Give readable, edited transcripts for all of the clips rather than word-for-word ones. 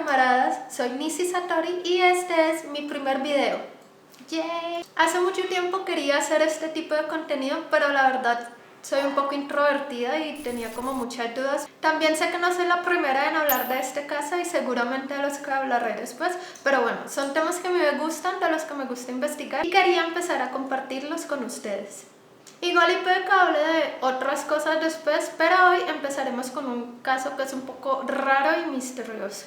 camaradas, soy Nisi Satori y este es mi primer video. ¡Yay! Hace mucho tiempo quería hacer este tipo de contenido, pero la verdad soy un poco introvertida y tenía como muchas dudas. También sé que no soy la primera en hablar de este caso y seguramente de los que hablaré después, pero bueno, son temas que me gustan, de los que me gusta investigar y quería empezar a compartirlos con ustedes. Igual y puede que hable de otras cosas después, pero hoy empezaremos con un caso que es un poco raro y misterioso.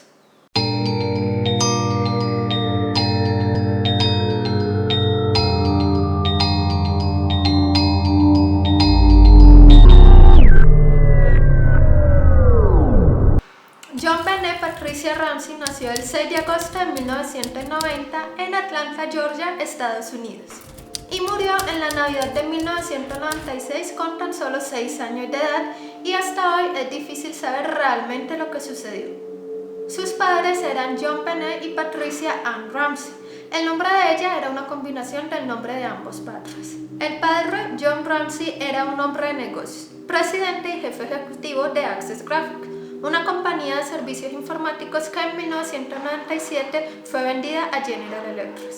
JonBenét Patricia Ramsey nació el 6 de agosto de 1990 en Atlanta, Georgia, Estados Unidos. Y murió en la Navidad de 1996 con tan solo 6 años de edad y hasta hoy es difícil saber realmente lo que sucedió. Sus padres eran JonBenét y Patricia Ann Ramsey. El nombre de ella era una combinación del nombre de ambos padres. El padre, John Ramsey, era un hombre de negocios, presidente y jefe ejecutivo de Access Graphics, una compañía de servicios informáticos que en 1997 fue vendida a General Electric.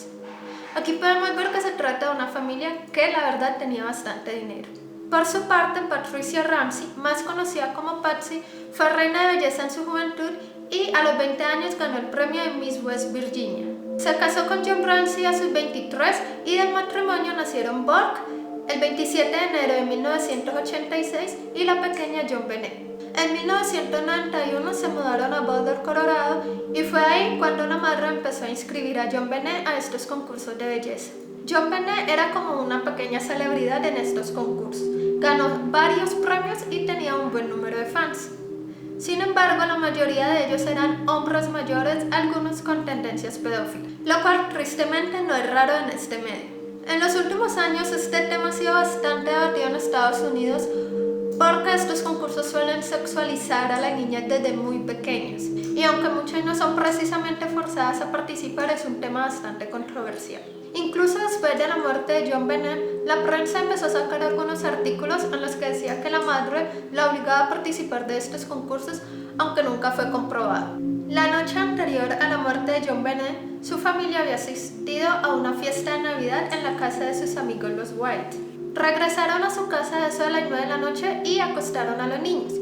Aquí podemos ver que se trata de una familia que la verdad tenía bastante dinero. Por su parte, Patricia Ramsey, más conocida como Patsy, fue reina de belleza en su juventud y a los 20 años ganó el premio de Miss West Virginia. Se casó con John Ramsey a sus 23 y del matrimonio nacieron Burke el 27 de enero de 1986 y la pequeña JonBenét. En 1991 se mudaron a Boulder, Colorado, y fue ahí cuando la madre empezó a inscribir a JonBenét a estos concursos de belleza. JonBenét era como una pequeña celebridad en estos concursos, ganó varios premios y tenía un buen número de fans. Sin embargo, la mayoría de ellos eran hombres mayores, algunos con tendencias pedófilas, lo cual tristemente no es raro en este medio. En los últimos años este tema ha sido bastante debatido en Estados Unidos porque estos concursos suelen sexualizar a las niñas desde muy pequeños y aunque muchas no son precisamente forzadas a participar, es un tema bastante controversial. Incluso después de la muerte de JonBenét, la prensa empezó a sacar algunos artículos en los que decía que la madre la obligaba a participar de estos concursos, aunque nunca fue comprobado. La noche anterior a la muerte de JonBenét, su familia había asistido a una fiesta de Navidad en la casa de sus amigos los White. Regresaron a su casa a eso de las 9 de la noche y acostaron a los niños.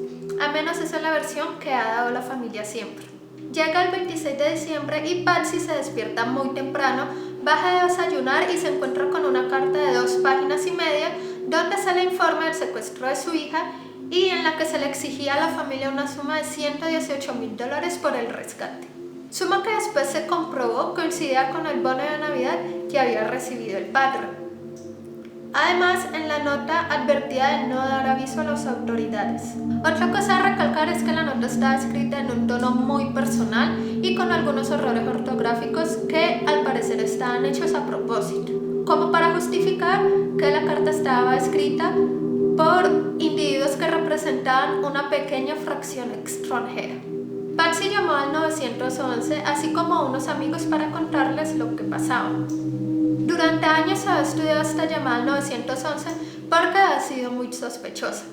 Al menos esa es la versión que ha dado la familia siempre. Llega el 26 de diciembre y Patsy se despierta muy temprano, baja de desayunar y se encuentra con una carta de 2 páginas y media donde se le informa del secuestro de su hija y en la que se le exigía a la familia una suma de $118,000 por el rescate. Suma que después se comprobó coincidía con el bono de Navidad que había recibido el padre. Además, en la nota advertía de no dar aviso a las autoridades. Otra cosa a recalcar es que la nota estaba escrita en un tono muy personal y con algunos errores ortográficos que al parecer estaban hechos a propósito, como para justificar que la carta estaba escrita por individuos que representaban una pequeña fracción extranjera. Patsy llamó al 911 así como a unos amigos para contarles lo que pasaba. Durante años había estudiado esta llamada al 911 porque ha sido muy sospechosa.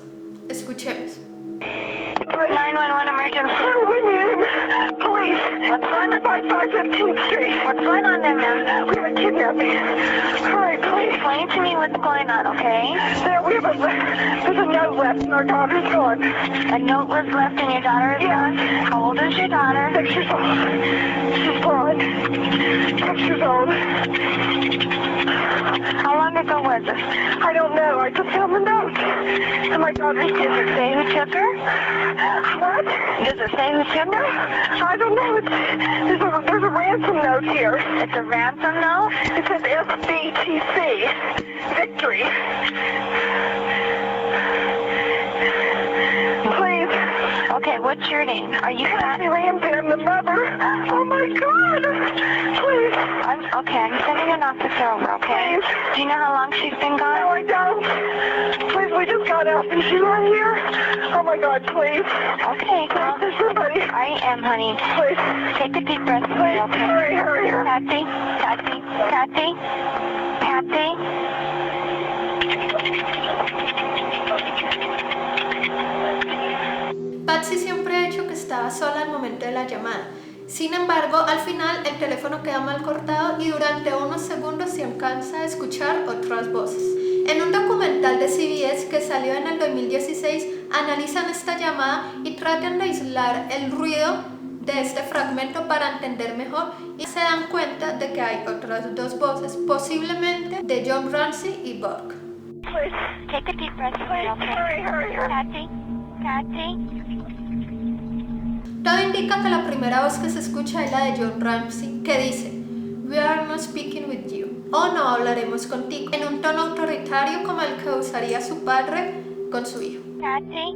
Escuchemos. 911 emergency. Police. What's going on? 515th Street. What's going on there, ma'am? We have a kidnapping. Hurry, please. Explain to me what's going on, okay? There's a note left and our daughter's gone. A note was left and your daughter is gone? How old is your daughter? 6 years old. She's blonde. 6 years old. How long ago was this? I don't know. I just found the note. And my daughter's Does it say who took her? What? Does it say who took her? I don't know. There's a ransom note here. It's a ransom note? It says SBTC. Victory. Please. Okay, what's your name? Are you Kathy Ramsey, I'm the mother. Oh my God. Please. I'm sending an officer over, okay? Please. Do you know how long she's been No, gone? I don't. Please, we just got out. Is she right here? Oh my God, please. Okay, well, There's somebody. I am, honey. Please. Take a deep breath, Please, okay? hurry. Kathy? Kathy? Kathy? Kathy? Patsy siempre ha dicho que estaba sola al momento de la llamada. Sin embargo, al final el teléfono queda mal cortado y durante unos segundos se alcanza a escuchar otras voces. En un documental de CBS que salió en el 2016, analizan esta llamada y tratan de aislar el ruido de este fragmento para entender mejor y se dan cuenta de que hay otras dos voces, posiblemente de John Ramsey y Burke. Please, Take a deep breath. hurry, hurry, hurry. Patsy. Todo indica que la primera voz que se escucha es la de John Ramsey, que dice "We are not speaking with you", o "No hablaremos contigo", en un tono autoritario como el que usaría su padre con su hijo. Patsy.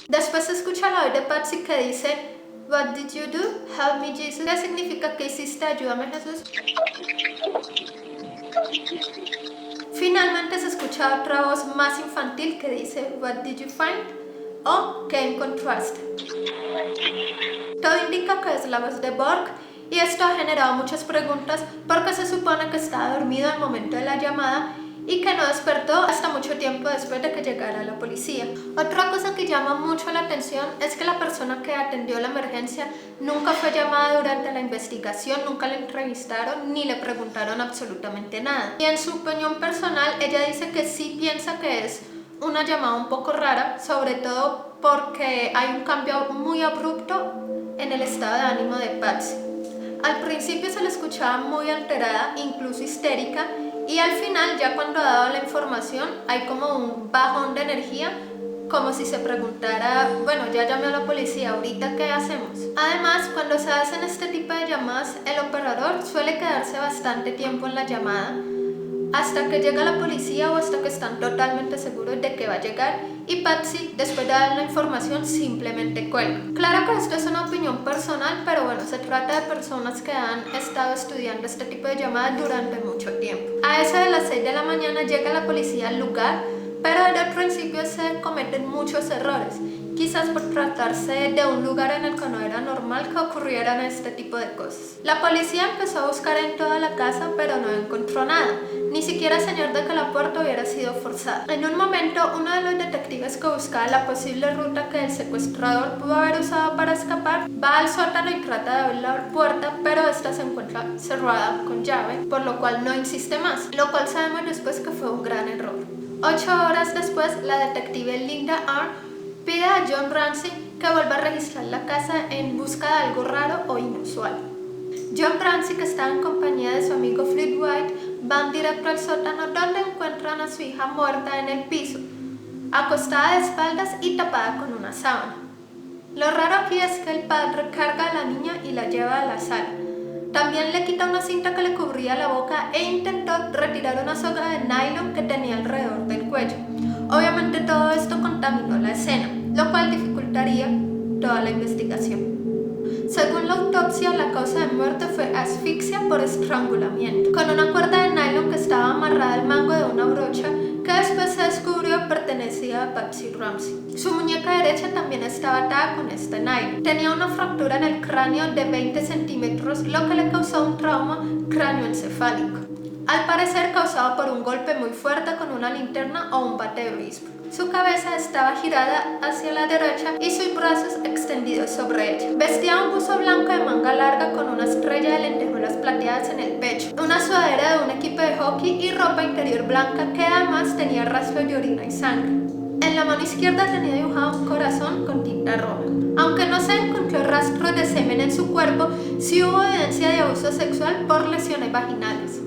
Después se escucha la voz de Patsy que dice "What did you do? Help me, Jesus", que significa "¿Qué hiciste? Ayúdame, Jesús". Finalmente se escucha otra voz más infantil que dice "What did you find?" o "¿Qué encontraste?". Todo indica que es la voz de Burke y esto ha generado muchas preguntas porque se supone que estaba dormido al momento de la llamada y que no despertó hasta mucho tiempo después de que llegara la policía. Otra cosa que llama mucho la atención es que la persona que atendió la emergencia nunca fue llamada durante la investigación, nunca le entrevistaron ni le preguntaron absolutamente nada. Y en su opinión personal, ella dice que sí piensa que es una llamada un poco rara, sobre todo porque hay un cambio muy abrupto en el estado de ánimo de Patsy. Al principio se le escuchaba muy alterada, incluso histérica, y al final, ya cuando ha dado la información, hay como un bajón de energía, como si se preguntara, bueno, ya llamé a la policía, ¿ahorita qué hacemos? Además, cuando se hacen este tipo de llamadas, el operador suele quedarse bastante tiempo en la llamada, hasta que llega la policía o hasta que están totalmente seguros de que va a llegar, y Patsy, después de dar la información, simplemente cuelga. Claro que esto es una opinión personal, pero bueno, se trata de personas que han estado estudiando este tipo de llamadas durante mucho tiempo. A eso de las 6 de la mañana llega la policía al lugar, pero desde el principio se cometen muchos errores, quizás por tratarse de un lugar en el que no era normal que ocurrieran este tipo de cosas. La policía empezó a buscar en toda la casa, pero no encontró nada, ni siquiera señal de que la puerta hubiera sido forzada. En un momento, uno de los detectives que buscaba la posible ruta que el secuestrador pudo haber usado para escapar, va al sótano y trata de abrir la puerta, pero esta se encuentra cerrada con llave, por lo cual no insiste más, lo cual sabemos después que fue un gran error. 8 horas después, la detective Linda R. pide a John Ramsey que vuelva a registrar la casa en busca de algo raro o inusual. John Ramsey, que estaba en compañía de su amigo Fleet White, van directo al sótano donde encuentran a su hija muerta en el piso, acostada de espaldas y tapada con una sábana. Lo raro aquí es que el padre carga a la niña y la lleva a la sala. También le quita una cinta que le cubría la boca e intentó retirar una soga de nylon que tenía alrededor del cuello. Obviamente todo esto contaminó la escena, lo cual dificultaría toda la investigación. Según la autopsia, la causa de muerte fue asfixia por estrangulamiento, con una cuerda de nylon que estaba amarrada al mango de una brocha que después se descubrió pertenecía a Patsy Ramsey. Su muñeca derecha también estaba atada con este nylon. Tenía una fractura en el cráneo de 20 centímetros, lo que le causó un trauma cráneoencefálico, al parecer causado por un golpe muy fuerte con una linterna o un bate de béisbol. Su cabeza estaba girada hacia la derecha y sus brazos extendidos sobre ella. Vestía un buzo blanco de manga larga con una estrella de lentejuelas plateadas en el pecho, una sudadera de un equipo de hockey y ropa interior blanca que además tenía rastros de orina y sangre. En la mano izquierda tenía dibujado un corazón con tinta roja. Aunque no se encontró rastro de semen en su cuerpo, sí hubo evidencia de abuso sexual por lesiones vaginales.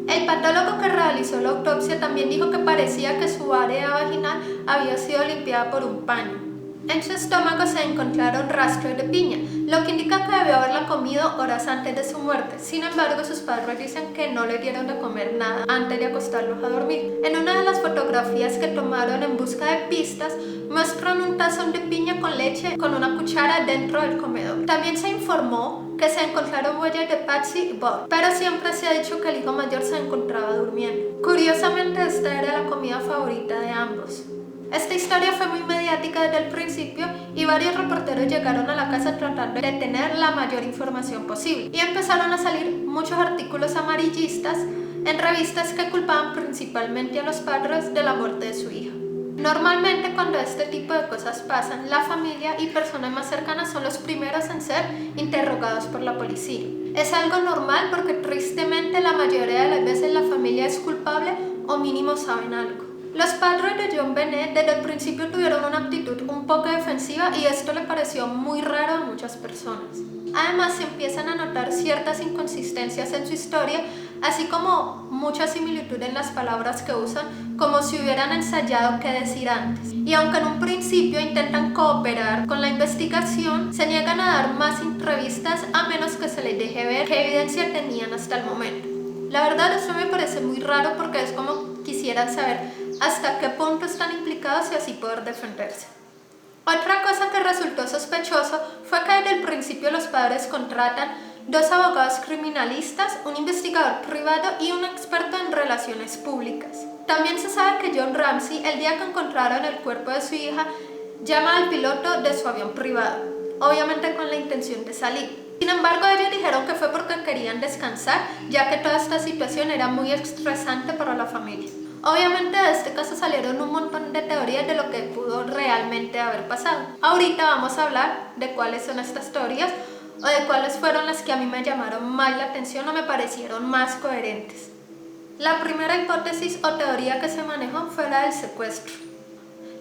El patólogo que realizó la autopsia también dijo que parecía que su área vaginal había sido limpiada por un paño. En su estómago se encontraron rastros de piña, lo que indica que debió haberla comido horas antes de su muerte. Sin embargo, sus padres dicen que no le dieron de comer nada antes de acostarlos a dormir. En una de las fotografías que tomaron en busca de pistas, muestran un tazón de piña con leche con una cuchara dentro del comedor. También se informó que se encontraron huellas de Patsy y Bob, pero siempre se ha dicho que el hijo mayor se encontraba durmiendo. Curiosamente, esta era la comida favorita de ambos. Esta historia fue muy mediática desde el principio y varios reporteros llegaron a la casa tratando de tener la mayor información posible y empezaron a salir muchos artículos amarillistas en revistas que culpaban principalmente a los padres de la muerte de su hija. Normalmente cuando este tipo de cosas pasan, la familia y personas más cercanas son los primeros en ser interrogados por la policía. Es algo normal porque tristemente la mayoría de las veces la familia es culpable o mínimo saben algo. Los padres de John Bennett desde el principio tuvieron una actitud un poco defensiva y esto le pareció muy raro a muchas personas. Además, se empiezan a notar ciertas inconsistencias en su historia, así como mucha similitud en las palabras que usan, como si hubieran ensayado qué decir antes. Y aunque en un principio intentan cooperar con la investigación, se niegan a dar más entrevistas a menos que se les deje ver qué evidencia tenían hasta el momento. La verdad, esto me parece muy raro porque es como quisieran saber hasta qué punto están implicados y así poder defenderse. Otra cosa que resultó sospechoso fue que desde el principio los padres contratan 2 abogados criminalistas, un investigador privado y un experto en relaciones públicas. También se sabe que John Ramsey, el día que encontraron el cuerpo de su hija, llama al piloto de su avión privado, obviamente con la intención de salir. Sin embargo, ellos dijeron que fue porque querían descansar, ya que toda esta situación era muy estresante para la familia. Obviamente de este caso salieron un montón de teorías de lo que pudo realmente haber pasado. Ahorita vamos a hablar de cuáles son estas teorías o de cuáles fueron las que a mí me llamaron más la atención o me parecieron más coherentes. La primera hipótesis o teoría que se manejó fue la del secuestro.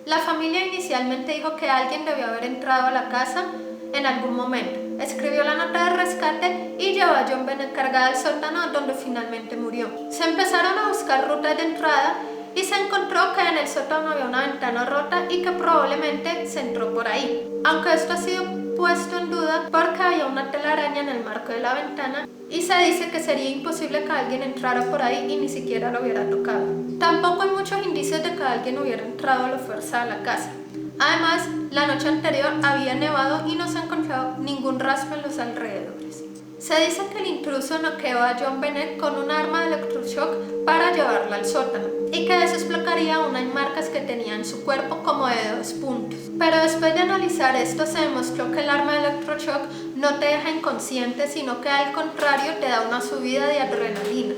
La familia inicialmente dijo que alguien debió haber entrado a la casa en algún momento. Escribió la nota de rescate y llevó a John Bennett cargada al sótano donde finalmente murió. Se empezaron a buscar rutas de entrada y se encontró que en el sótano había una ventana rota y que probablemente se entró por ahí. Aunque esto ha sido puesto en duda porque había una telaraña en el marco de la ventana y se dice que sería imposible que alguien entrara por ahí y ni siquiera lo hubiera tocado. Tampoco hay muchos indicios de que alguien hubiera entrado a la fuerza a la casa. Además, la noche anterior había nevado y no se ha encontrado ningún rastro en los alrededores. Se dice que el intruso noqueó a John Bennett con un arma de electroshock para llevarla al sótano y que eso explicaría unas marcas que tenía en su cuerpo como de 2 puntos. Pero después de analizar esto se demostró que el arma de electroshock no te deja inconsciente, sino que al contrario te da una subida de adrenalina.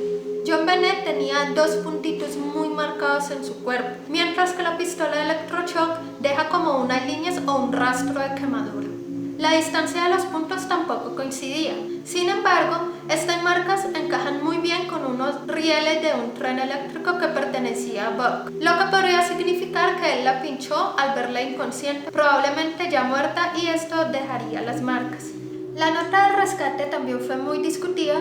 John Bennett tenía 2 puntitos muy marcados en su cuerpo, mientras que la pistola de electroshock deja como unas líneas o un rastro de quemadura. La distancia de los puntos tampoco coincidía. Sin embargo, estas marcas encajan muy bien con unos rieles de un tren eléctrico que pertenecía a Buck, lo que podría significar que él la pinchó al verla inconsciente, probablemente ya muerta, y esto dejaría las marcas. La nota de rescate también fue muy discutida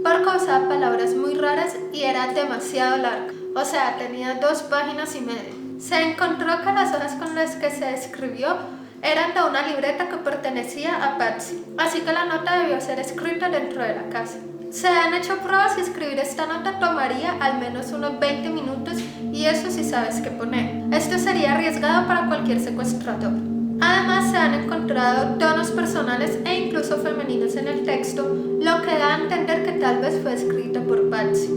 porque usaba palabras muy raras y era demasiado larga, o sea, tenía 2 páginas y media. Se encontró que las hojas con las que se escribió eran de una libreta que pertenecía a Patsy, así que la nota debió ser escrita dentro de la casa. Se han hecho pruebas y escribir esta nota tomaría al menos unos 20 minutos y eso sí sabes qué poner. Esto sería arriesgado para cualquier secuestrador. Además, se han encontrado tonos personales e incluso femeninos en el texto, lo que da a entender que tal vez fue escrita por Patsy.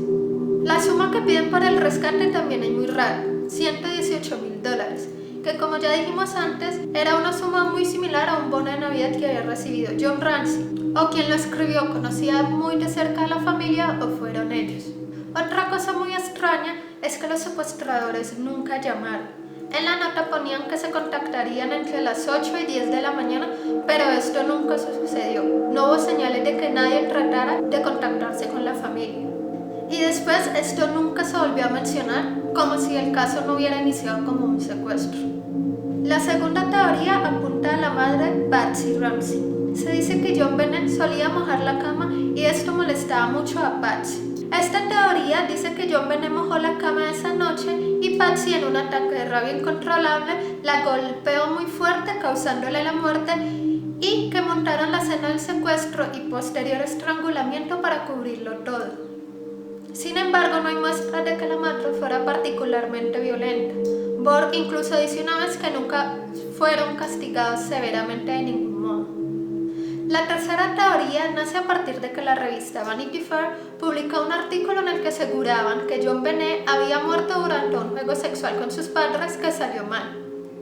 La suma que piden para el rescate también es muy rara, $118,000, que como ya dijimos antes, era una suma muy similar a un bono de Navidad que había recibido John Ramsey, o quien lo escribió conocía muy de cerca a la familia o fueron ellos. Otra cosa muy extraña es que los secuestradores nunca llamaron. En la nota ponían que se contactarían entre las 8 y 10 de la mañana, pero esto nunca sucedió. No hubo señales de que nadie tratara de contactarse con la familia. Y después esto nunca se volvió a mencionar, como si el caso no hubiera iniciado como un secuestro. La segunda teoría apunta a la madre Patsy Ramsey. Se dice que John Bennett solía mojar la cama y esto molestaba mucho a Patsy. Esta teoría dice que John Bennett mojó la cama esa noche y Patsy, en un ataque de rabia incontrolable, la golpeó muy fuerte causándole la muerte y que montaron la escena del secuestro y posterior estrangulamiento para cubrirlo todo. Sin embargo, no hay muestras de que la madre fuera particularmente violenta. Borg incluso dice una vez que nunca fueron castigados severamente de ningún modo. La tercera teoría nace a partir de que la revista Vanity Fair publicó un artículo en el que aseguraban que John Bennett había muerto durante un juego sexual con sus padres que salió mal.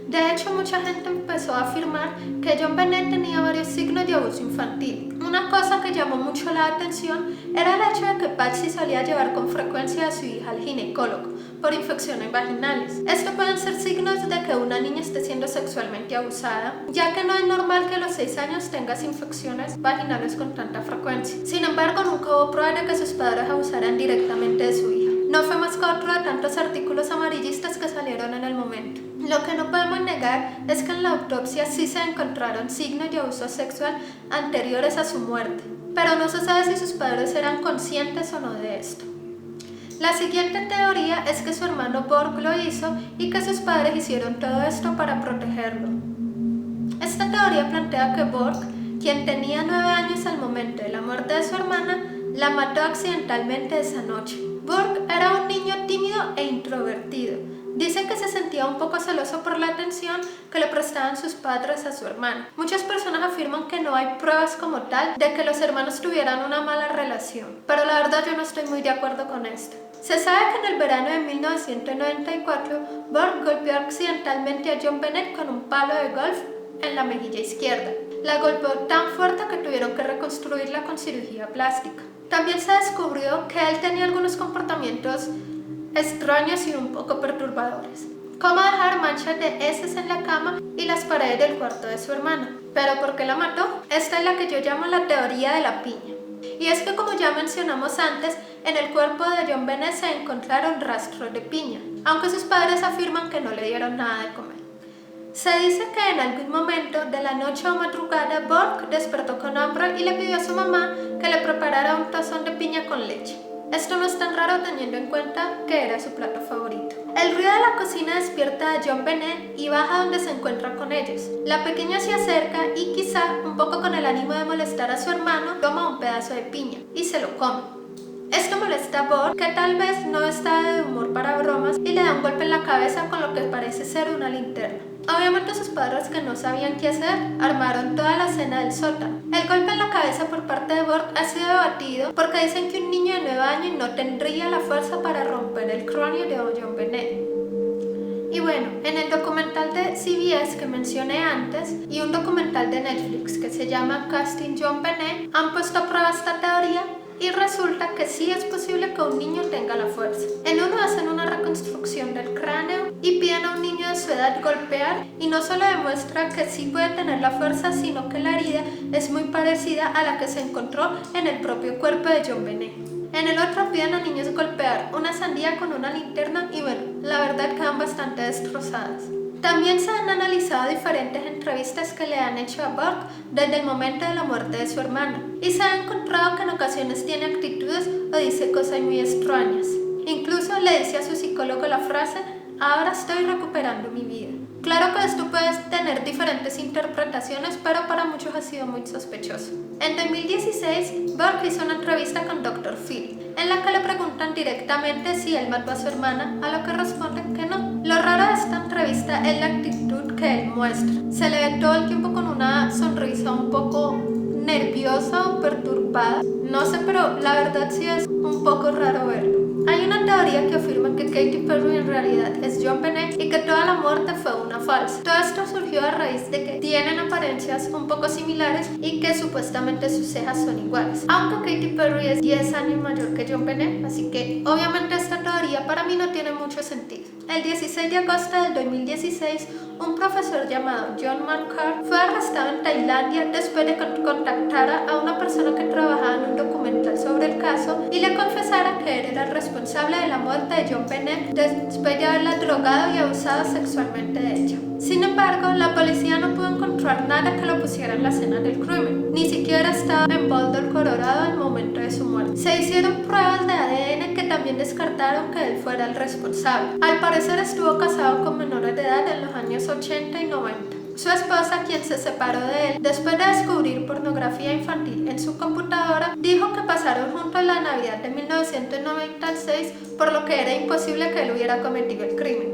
De hecho, mucha gente empezó a afirmar que John Bennett tenía varios signos de abuso infantil. Una cosa que llamó mucho la atención era el hecho de que Patsy solía llevar con frecuencia a su hija al ginecólogo, por infecciones vaginales. Esto pueden ser signos de que una niña esté siendo sexualmente abusada, ya que no es normal que a los 6 años tengas infecciones vaginales con tanta frecuencia. Sin embargo, nunca hubo prueba de que sus padres abusaran directamente de su hija. No fue más que otro de tantos artículos amarillistas que salieron en el momento. Lo que no podemos negar es que en la autopsia sí se encontraron signos de abuso sexual anteriores a su muerte, pero no se sabe si sus padres eran conscientes o no de esto. La siguiente teoría es que su hermano Borg lo hizo y que sus padres hicieron todo esto para protegerlo. Esta teoría plantea que Borg, quien tenía 9 años al momento de la muerte de su hermana, la mató accidentalmente esa noche. Borg era un niño tímido e introvertido. Dicen que se sentía un poco celoso por la atención que le prestaban sus padres a su hermana. Muchas personas afirman que no hay pruebas como tal de que los hermanos tuvieran una mala relación, pero la verdad yo no estoy muy de acuerdo con esto. Se sabe que en el verano de 1994, Borg golpeó accidentalmente a John Bennett con un palo de golf en la mejilla izquierda. La golpeó tan fuerte que tuvieron que reconstruirla con cirugía plástica. También se descubrió que él tenía algunos comportamientos extraños y un poco perturbadores, como dejar manchas de heces en la cama y las paredes del cuarto de su hermana. ¿Pero por qué la mató? Esta es la que yo llamo la teoría de la piña. Y es que, como ya mencionamos antes, en el cuerpo de John Bennett se encontraron rastros de piña, aunque sus padres afirman que no le dieron nada de comer. Se dice que en algún momento de la noche o madrugada Borg despertó con hambre y le pidió a su mamá que le preparara un tazón de piña con leche. Esto no es tan raro teniendo en cuenta que era su plato favorito. El ruido de la cocina despierta a John Bennett y baja donde se encuentra con ellos. La pequeña se acerca y quizá, un poco con el ánimo de molestar a su hermano, toma un pedazo de piña y se lo come. Esto molesta a Borg, que tal vez no está de humor para bromas, y le da un golpe en la cabeza con lo que parece ser una linterna. Obviamente sus padres, que no sabían qué hacer, armaron toda la escena del sótano. El golpe en la cabeza por parte de Borg ha sido debatido porque dicen que un niño de 9 años no tendría la fuerza para romper el cráneo de John Bennett. Y bueno, en el documental de CBS que mencioné antes y un documental de Netflix que se llama Casting John Bennett han puesto a prueba esta teoría. Y resulta que sí es posible que un niño tenga la fuerza. En uno hacen una reconstrucción del cráneo y piden a un niño de su edad golpear, y no solo demuestra que sí puede tener la fuerza, sino que la herida es muy parecida a la que se encontró en el propio cuerpo de John Bennett. En el otro piden a niños golpear una sandía con una linterna y bueno, la verdad quedan bastante destrozadas. También se han analizado diferentes entrevistas que le han hecho a Borg desde el momento de la muerte de su hermana, y se ha encontrado que en ocasiones tiene actitudes o dice cosas muy extrañas. Incluso le dice a su psicólogo la frase: "Ahora estoy recuperando mi vida". Claro que esto puede tener diferentes interpretaciones, pero para muchos ha sido muy sospechoso. En 2016, Borg hizo una entrevista con Dr. Phil, en la que le preguntan directamente si él mató a su hermana, a lo que responden que no. Lo raro de esta entrevista es la actitud que él muestra. Se le ve todo el tiempo con una sonrisa un poco nerviosa o perturbada. No sé, pero la verdad sí es un poco raro verlo. Hay una teoría que afirma que Katy Perry en realidad es John Bennett y que toda la muerte fue una falsa. Todo esto surgió a raíz de que tienen apariencias un poco similares y que supuestamente sus cejas son iguales. Aunque Katy Perry es 10 años mayor que John Bennett, así que obviamente esta teoría para mí no tiene mucho sentido. El 16 de agosto del 2016, un profesor llamado John Marquardt fue arrestado en Tailandia después de que contactara a una persona que trabajaba en un documental sobre el caso y le confesara que él era el responsable de la muerte de John Bennett después de haberla drogado y abusado sexualmente de ella. Sin embargo, la policía no pudo encontrar nada que lo pusiera en la escena del crimen. Ni siquiera estaba en Boulder, Colorado al momento de su muerte. Se hicieron pruebas de ADN que también descartaron que él fuera el responsable. Al parecer estuvo casado con menores de edad en los años 80 y 90. Su esposa, quien se separó de él después de descubrir pornografía infantil en su computadora, dijo que pasaron juntos la Navidad de 1996, por lo que era imposible que él hubiera cometido el crimen.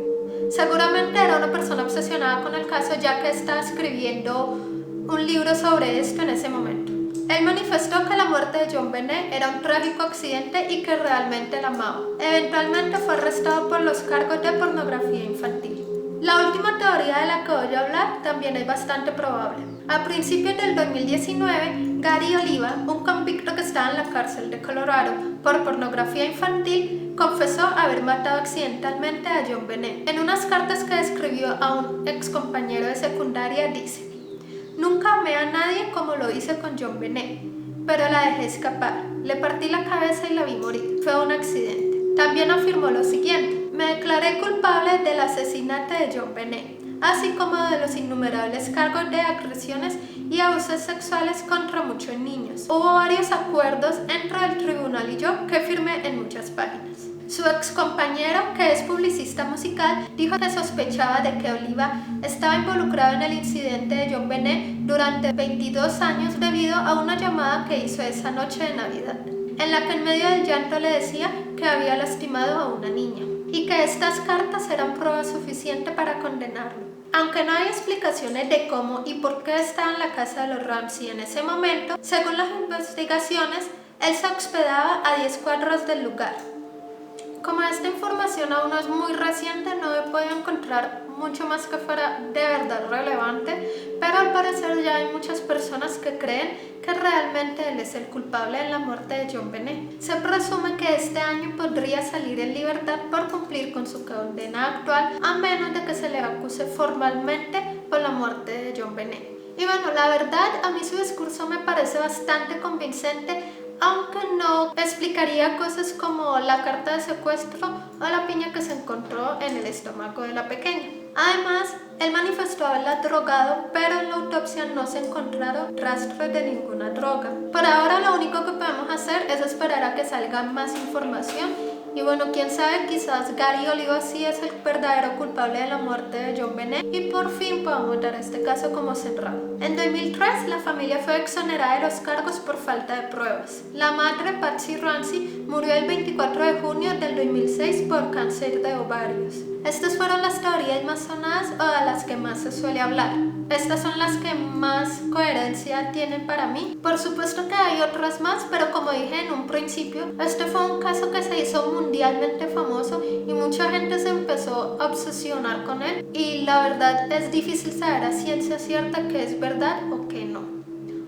Seguramente era una persona obsesionada con el caso, ya que estaba escribiendo un libro sobre esto en ese momento. Él manifestó que la muerte de John Bennett era un trágico accidente y que realmente la amaba. Eventualmente fue arrestado por los cargos de pornografía infantil. La última teoría de la que voy a hablar también es bastante probable. A principios del 2019, Gary Oliva, un convicto que estaba en la cárcel de Colorado por pornografía infantil, confesó haber matado accidentalmente a John Benet. En unas cartas que escribió a un ex compañero de secundaria dice: "Nunca amé a nadie como lo hice con John Benet, pero la dejé escapar. Le partí la cabeza y la vi morir. Fue un accidente". También afirmó lo siguiente: "Me declaré culpable del asesinato de John Benet, así como de los innumerables cargos de agresiones y abusos sexuales contra muchos niños. Hubo varios acuerdos entre el tribunal y yo que firmé en muchas páginas". Su ex compañero, que es publicista musical, dijo que sospechaba de que Oliva estaba involucrado en el incidente de John Benet durante 22 años debido a una llamada que hizo esa noche de Navidad, en la que en medio del llanto le decía que había lastimado a una niña, y que estas cartas eran prueba suficiente para condenarlo. Aunque no hay explicaciones de cómo y por qué estaba en la casa de los Ramsey en ese momento, según las investigaciones, él se hospedaba a 10 cuadras del lugar. Como esta información aún es muy reciente, no he podido encontrar mucho más que fuera de verdad relevante, pero al parecer ya hay muchas personas que creen que realmente él es el culpable de la muerte de John Benet. Se presume que este año podría salir en libertad por cumplir con su condena actual, a menos de que se le acuse formalmente por la muerte de John Benet. Y bueno, la verdad, a mí su discurso me parece bastante convincente, aunque no explicaría cosas como la carta de secuestro o la piña que se encontró en el estómago de la pequeña. Además, él manifestó haberla drogado, pero en la autopsia no se encontraron rastros de ninguna droga. Por ahora lo único que podemos hacer es esperar a que salga más información. Y bueno, quién sabe, quizás Gary Oliva sí es el verdadero culpable de la muerte de John Benet y por fin podamos dar este caso como cerrado. En 2003, la familia fue exonerada de los cargos por falta de pruebas. La madre, Patsy Ramsey, murió el 24 de junio del 2006 por cáncer de ovarios. Estas fueron las teorías más sonadas o de las que más se suele hablar. Estas son las que más coherencia tienen para mí. Por supuesto que hay otras más, pero como dije en un principio, este fue un caso que se hizo mundialmente famoso y mucha gente se empezó a obsesionar con él. Y la verdad es difícil saber a ciencia cierta qué es verdad o qué no.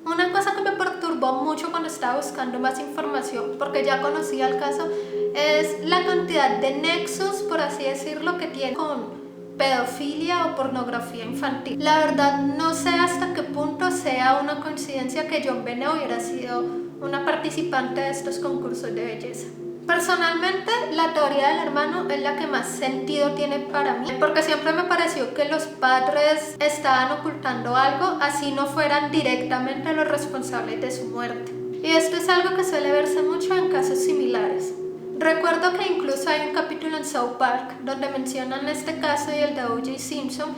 Una cosa que me perturbó mucho cuando estaba buscando más información, porque ya conocía el caso, es la cantidad de nexos, por así decirlo, que tiene con pedofilia o pornografía infantil. La verdad no sé hasta qué punto sea una coincidencia que John Benet hubiera sido una participante de estos concursos de belleza. Personalmente, la teoría del hermano es la que más sentido tiene para mí, porque siempre me pareció que los padres estaban ocultando algo, así no fueran directamente los responsables de su muerte. Y esto es algo que suele verse mucho en casos similares. Recuerdo que incluso hay un capítulo en South Park donde mencionan este caso y el de O.J. Simpson,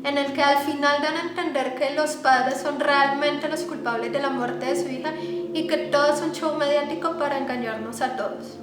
en el que al final dan a entender que los padres son realmente los culpables de la muerte de su hija y que todo es un show mediático para engañarnos a todos.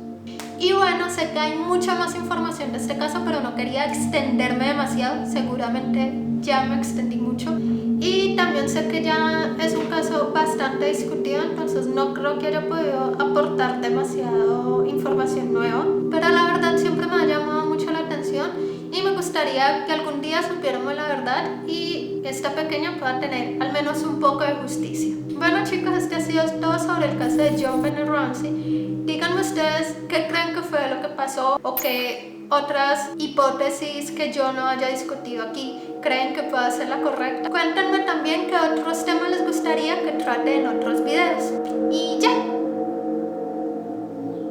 Y bueno, sé que hay mucha más información de este caso, pero no quería extenderme demasiado, seguramente ya me extendí mucho. Y también sé que ya es un caso bastante discutido, entonces no creo que haya podido aportar demasiado información nueva, pero la verdad siempre me ha llamado mucho la atención y me gustaría que algún día supiéramos la verdad y esta pequeña pueda tener al menos un poco de justicia. Bueno chicos, este ha sido todo sobre el caso de John Benet Ramsey. Díganme ustedes qué creen que fue lo que pasó o qué otras hipótesis que yo no haya discutido aquí creen que pueda ser la correcta. Cuéntenme también qué otros temas les gustaría que trate en otros videos. Y ya.